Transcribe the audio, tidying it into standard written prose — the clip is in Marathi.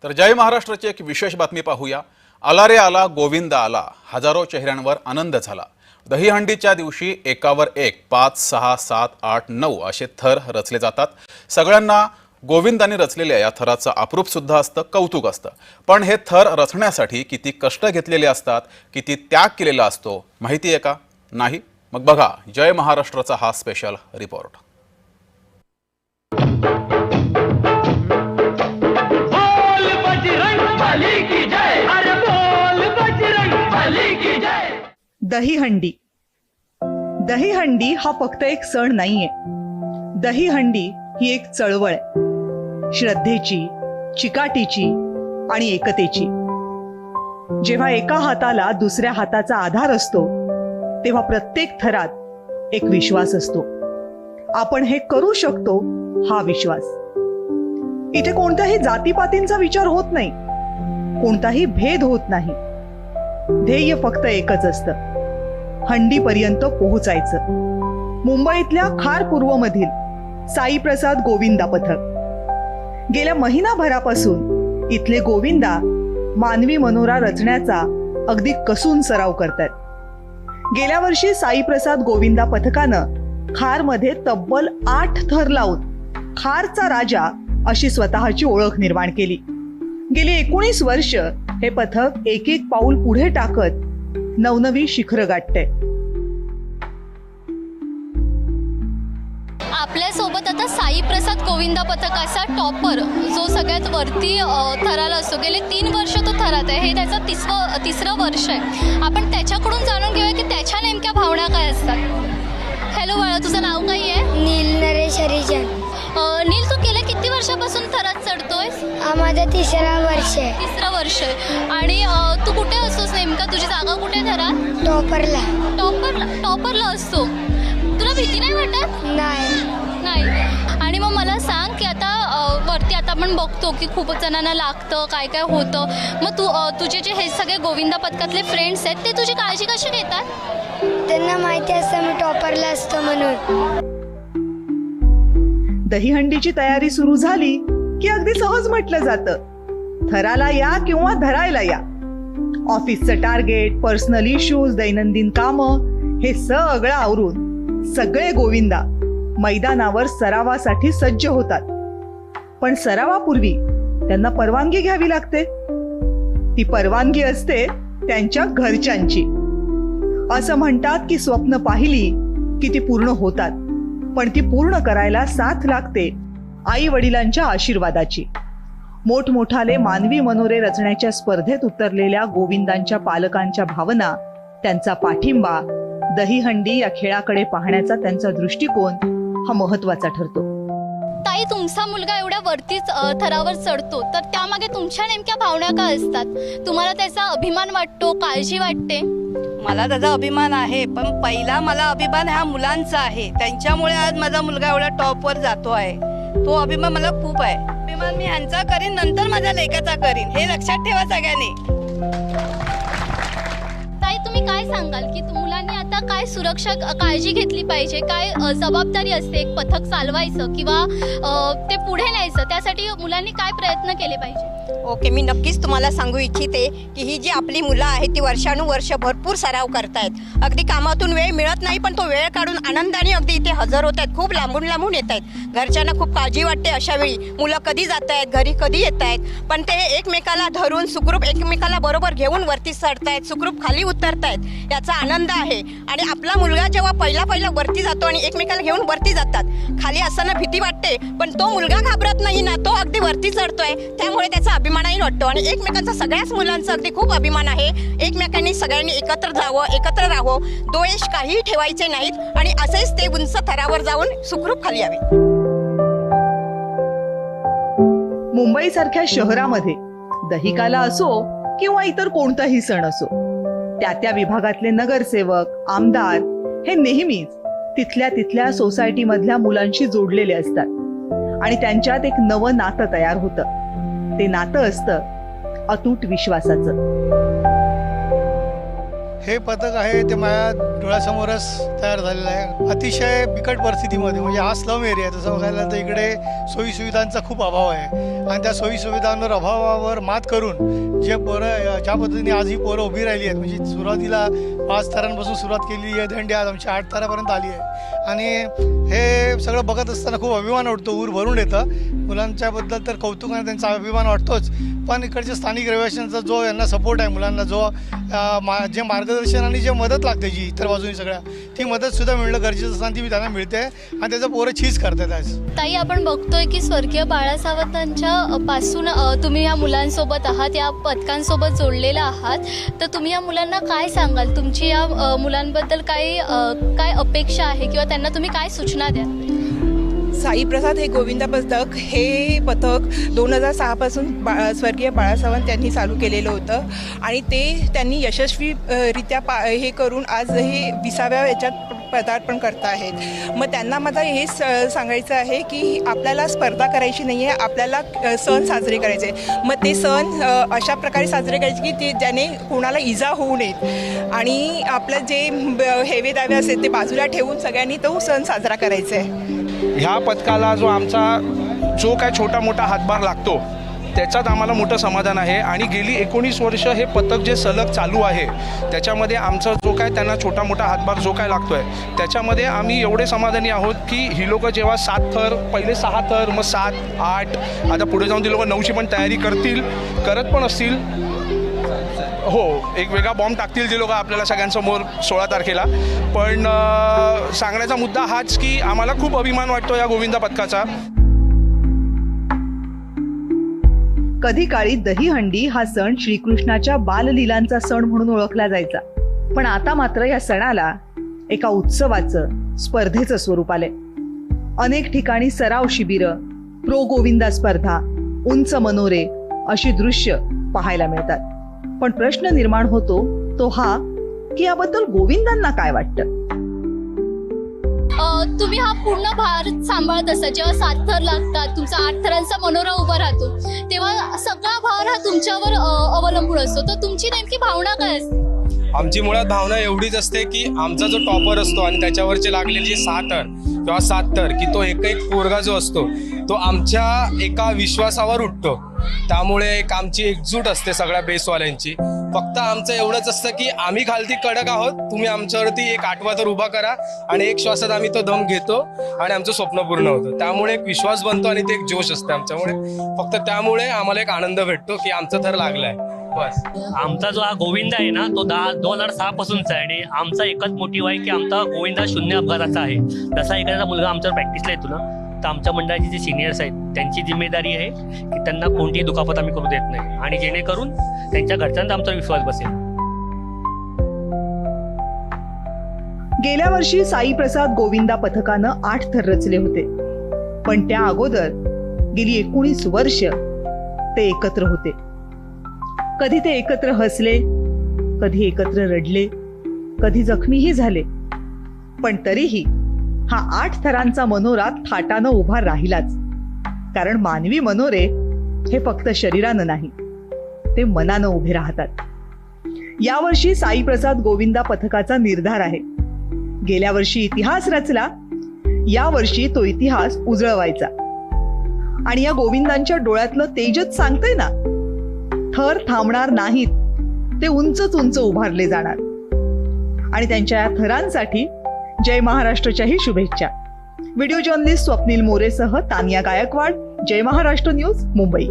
तर जय महाराष्ट्राची एक विशेष बातमी पाहूया। आला रे आला गोविंदा आला, हजारो चेहऱ्यांवर आनंद झाला। दहीहंडीच्या दिवशी एकावर एक 5, 6, 7, 8, 9 असे थर रचले जातात। सगळ्यांना गोविंदाने रचलेल्या या थराचं अप्रूप सुद्धा असतं, कौतुक असतं। पण हे थर रचण्यासाठी किती कष्ट घेतलेले असतात, किती त्याग केलेला असतो माहिती आहे का? नाही? मग बघा जय महाराष्ट्राचा हा स्पेशल रिपोर्ट। दहीहंडी। दहीहंडी हा फक्त एक सण नाहीये, दहीहंडी ही एक चळवळ आहे, श्रद्धेची, चिकाटीची आणि एकतेची। जेव्हा एका हाताला दुसऱ्या हाताचा आधार असतो तेव्हा प्रत्येक थरात एक विश्वास असतो, आपण हे करू शकतो हा विश्वास। इथे कोणत्याही जातीपातींचा विचार होत नाही, कोणताही भेद होत नाही, ध्येय फक्त एकच असतं, हंडीपर्यंत पोहोचायचं। मुंबईतल्या खार पूर्व मधील साई प्रसाद गोविंदा पथक गेल्या महिनाभरापासून इथले गोविंदा मानवी मनोरा रचण्याचा अगदी कसून सराव करतात। गेल्या वर्षी साई प्रसाद गोविंदा पथकानं खार मध्ये तब्बल 8 थर लावून खारचा राजा अशी स्वतःची ओळख निर्माण केली। गेली 19 वर्ष हे पथक एक एक पाऊल पुढे टाकत नवनवी शिखरं गाठते। आपल्या सोबत आता साई प्रसाद गोविंदा पथकाचा टॉपर जो सगळ्यात वरती थराला असतो, गेले 3 वर्ष तो थरात आहे, हे त्याचं तिसरं वर्ष आहे। आपण त्याच्याकडून जाणून घेऊया की त्याच्या नेमक्या भावना काय असतात। हॅलो बाळा, तुझं नाव काय आहे? नील नरेश हरिजन। नील, तू गेल्या किती वर्षापासून थरात चढतोयस? माझं तिसरं वर्ष आहे। तिसरं वर्ष आहे। आणि तू कुठे असतोस नेमका? तुझी जागा कुठे थरात? टॉपरला असतो। तुला भीती नाही वाटत? नाही। आणि मग मला सांग की आता वरती आता आपण बघतो की खूप जणांना लागतं, काय काय होतं, मग तुझे जे हे सगळे गोविंदा पथकातले फ्रेंड्स आहेत ते तुझी काळजी कशी घेतात? त्यांना माहिती असतं मी टॉपरला असतो म्हणून। दहीहंडीची तयारी सुरू झाली की अगदी सहज म्हटलं जातं, थराला या किंवा धरायला या। ऑफिसचं टार्गेट, पर्सनल इश्यूज, दैनंदिन कामं हे सगळं आवरून सगळे गोविंदा मैदानावर सरावासाठी सज्ज होतात। पण सरावापूर्वी त्यांना परवानगी घ्यावी लागते। ती परवानगी असते त्यांच्या घरच्यांची। असं म्हणतात की स्वप्न पाहिली की ती पूर्ण होतात, पण ती पूर्ण करायला साथ लागते आई वडिलांच्या आशीर्वादाची। मोठमोठाले मानवी मनोरे रचण्याच्या स्पर्धेत उतरलेल्या गोविंदांच्या पालकांच्या भावना, त्यांचा पाठिंबा, दहीहंडी या खेळाकडे पाहण्याचा त्यांचा दृष्टिकोन हा महत्वाचा ठरतो। ताई, तुमचा मुलगा एवढ्या वरतीच थरावर चढतो, तर त्यामागे तुमच्या नेमक्या भावना काय असतात? तुम्हाला त्याचा अभिमान वाटतो, काळजी वाटते? मला त्याचा अभिमान आहे, पण पहिला मला अभिमान ह्या मुलांचा आहे। त्यांच्यामुळे आज माझा मुलगा एवढा टॉपवर जातो आहे, तो अभिमान मला खूप आहे। अभिमान मी ह्यांचा करीन, नंतर माझ्या लेकाचा करीन, हे लक्षात ठेवा सगळ्यांनी। ताई, तुम्ही काय सांगाल की मुलांनी आता काय सुरक्षा काळजी घेतली पाहिजे? काय जबाबदारी असते एक पथक चालवायचं किंवा ते पुढे न्यायचं, त्यासाठी मुलांनी काय प्रयत्न केले पाहिजे? ओके, मी नक्कीच तुम्हाला सांगू इच्छिते की ही जी आपली मुलं आहेत ती वर्षानुवर्ष भरपूर सराव करतायत। अगदी कामातून वेळ मिळत नाही, पण तो वेळ काढून आनंदाने अगदी इथे हजर होत आहेत। खूप लांबून येत आहेत। घरच्यांना खूप काळजी वाटते अशा वेळी, मुलं कधी जात आहेत, घरी कधी येत आहेत, पण ते एकमेकाला धरून सुखरूप एकमेकाला बरोबर घेऊन वरती चढतायत, सुखरूप खाली उतरतायत, याचा आनंद आहे। आणि आपला मुलगा जेव्हा पहिला वरती जातो आणि एकमेकाला घेऊन वरती जातात, खाली असताना भीती वाटते, पण तो मुलगा घाबरत नाही ना, तो अगदी वरती चढतोय, त्यामुळे त्याचा अभिमानही वाटतो। आणि एकमेकांचा सगळ्याच मुलांचा अगदी खूप अभिमान आहे। एकमेकांनी सगळ्यांनी एकत्र जावं, एकत्र राहावं, द्वेष काही ठेवायचे नाहीत आणि असेच ते उंच थरावर जाऊन सुखरूप खाली यावे। मुंबई सारख्या शहरामध्ये दहीकाला असो किंवा इतर कोणताही सण असो, त्या विभागातले नगरसेवक, आमदार हे नेहमीच तिथल्या सोसायटी मधल्या मुलांशी जोडलेले असतात आणि त्यांच्यात एक नवं नातं तयार होतं। ते नातं असतं अतूट विश्वासाचं। हे पथक आहे ते माझ्या डोळ्यासमोरच तयार झालेलं आहे. अतिशय बिकट परिस्थितीमध्ये, म्हणजे हा स्लम एरिया आहे, तसं बघायला तर इकडे सोयीसुविधांचा खूप अभाव आहे आणि त्या सोयीसुविधांवर अभावावर मात करून जे पोरं ज्या पद्धतीने आज ही पोरं उभी राहिली आहेत, म्हणजे सुरुवातीला 5 थरांपासून सुरुवात केलेली आहे, दंडी आज आमची 8 थरापर्यंत आली आहे. आणि हे सगळं बघत असताना खूप अभिमान वाटतो, ऊर भरून येतं. मुलांच्याबद्दल तर कौतुक आणि त्यांचा अभिमान वाटतोच, पण इकडच्या स्थानिक रहिवाशांचा जो यांना सपोर्ट आहे, मुलांना जो जे मार्गदर्शन आणि जे मदत लागते जी इतर बाजूनी सगळ्या, ती मदतसुद्धा मिळणं गरजेचं असताना ती त्यांना मिळते आणि त्याचं पोरं चीज करतात आज. ताई, आपण बघतोय की स्वर्गीय बाळा सावंतांच्या पासून तुम्ही या मुलांसोबत आहात, या पथकांसोबत जोडलेला आहात, तर तुम्ही या मुलांना काय सांगाल? तुमची या मुलांबद्दल काय अपेक्षा आहे किंवा त्यांना तुम्ही काय सूचना द्याल? साई प्रसाद हे गोविंदा पथक, हे पथक 2006 पासून स्वर्गीय बाळा सावंत यांनी चालू केलेलं होतं आणि ते त्यांनी यशस्वीरित्या हे करून आज हे 20व्या याच्यात पदार्पण करत आहेत. मग त्यांना मला हे सांगायचं आहे की आपल्याला स्पर्धा करायची नाही आहे, आपल्याला सण साजरे करायचे. मग ते सण अशा प्रकारे साजरे करायचे की ते ज्याने कोणाला इजा होऊ नयेत आणि आपलं जे हेवे दावे असेल ते बाजूला ठेवून सगळ्यांनी तो सण साजरा करायचा आहे. ह्या पथकाला जो काय छोटा मोठा हातभार लागतो त्याच्यात आम्हाला मोठं समाधान आहे आणि गेली 19 वर्ष हे पथक जे सलग चालू आहे त्याच्यामध्ये आमचा जो काय त्यांना छोटा मोठा हातभार जो काय लागतो आहे त्याच्यामध्ये आम्ही एवढे समाधानी आहोत की ही लोकं जेव्हा 7 थर, पहिले 6 थर, मग 7, 8, आता पुढे जाऊन ती लोकं 9ची पण तयारी करत पण असतील. हो, एक वेगळा बॉम्ब टाकतील जे लोक आपल्याला सगळ्यांसमोर 16 तारखेला. पण सांगण्याचा मुद्दा हाच की आम्हाला खूप अभिमान वाटतो या गोविंदा पथकाचा. कधी काळी दहीहंडी हा सण श्रीकृष्णाच्या बाललीलांचा सण म्हणून ओळखला जायचा, पण आता मात्र या सणाला एका उत्सवाचं, स्पर्धेचं स्वरूप आलंय. अनेक ठिकाणी सराव शिबिरं, प्रो गोविंदा स्पर्धा, उंच मनोरे अशी दृश्य पाहायला मिळतात. पण प्रश्न निर्माण होतो तो हा की याबद्दल गोविंदांना काय वाटतं? तुम्ही हा पूर्ण भार सांभाळत असता, जेव्हा 7 थर लागतात, तुमचा 8 थरांचा मनोरा उभा राहतो, तेव्हा सगळा भार हा तुमच्यावर अवलंबून असतो. तर तुमची नेमकी भावना काय असते? आमची मुळात भावना एवढीच असते की आमचा जो टॉपर असतो आणि त्याच्यावरचे लागलेले जे 6 थर किंवा 7 थर, की तो एक पोरगा जो असतो तो आमच्या एका विश्वासावर उठतो. त्यामुळे एक आमची एकजूट असते सगळ्या बेसवाल्यांची. फक्त आमचं एवढंच असतं की आम्ही खालती कडक आहोत, तुम्ही आमच्यावरती एक 8वा थर उभा करा आणि एक श्वासात आम्ही तो दम घेतो आणि आमचं स्वप्न पूर्ण होतं. त्यामुळे एक विश्वास बनतो आणि ते एक जोश असते आमच्यामुळे. फक्त त्यामुळे आम्हाला एक आनंद भेटतो की आमचा थर लागलाय. बस. आमचा जो हा गोविंदा आहे ना तो 2006 पासूनचा आहे आणि आमचा एकच मोटिव्ह आहे की आमचा गोविंदा 0 अपघाताचा आहे. जसा एखादा मुलगा आमच्यावर प्रॅक्टिसला येतो ना, तर आमच्या मंडळाचे जे सिनियर्स आहेत त्यांची जिम्मेदारी आहे की त्यांना कोणतीही दुखापत आम्ही करू देत नाही आणि जेणेकरून त्यांच्या घरच्यांचा आमचा विश्वास बसेल. गेल्या वर्षी साई प्रसाद गोविंदा पथकानं 8 थर रचले होते, पण त्या अगोदर गेली 19 वर्ष ते एकत्र होते. कधी ते एकत्र हसले, कधी एकत्र रडले, कधी जखमीही झाले, पण तरीही हा 8 थरांचा मनोरा थाटानं उभा राहिलाच. कारण मानवी मनोरे हे फक्त शरीरानं नाही, ते मनानं उभे राहतात. यावर्षी साई प्रसाद गोविंदा पथकाचा निर्धार आहे. गेल्या वर्षी इतिहास रचला, यावर्षी तो इतिहास उजळवायचा. आणि या गोविंदांच्या डोळ्यातलं तेजच सांगतंय ना, थर थांबणार नाहीत, ते उंचच उंच उभारले जाणार. आणि त्यांच्या या थरांसाठी जय महाराष्ट्रच्याही शुभेच्छा. व्हिडिओ जर्नलिस्ट स्वप्नील मोरेसह तानिया गायकवाड, जय महाराष्ट्र न्यूज, मुंबई.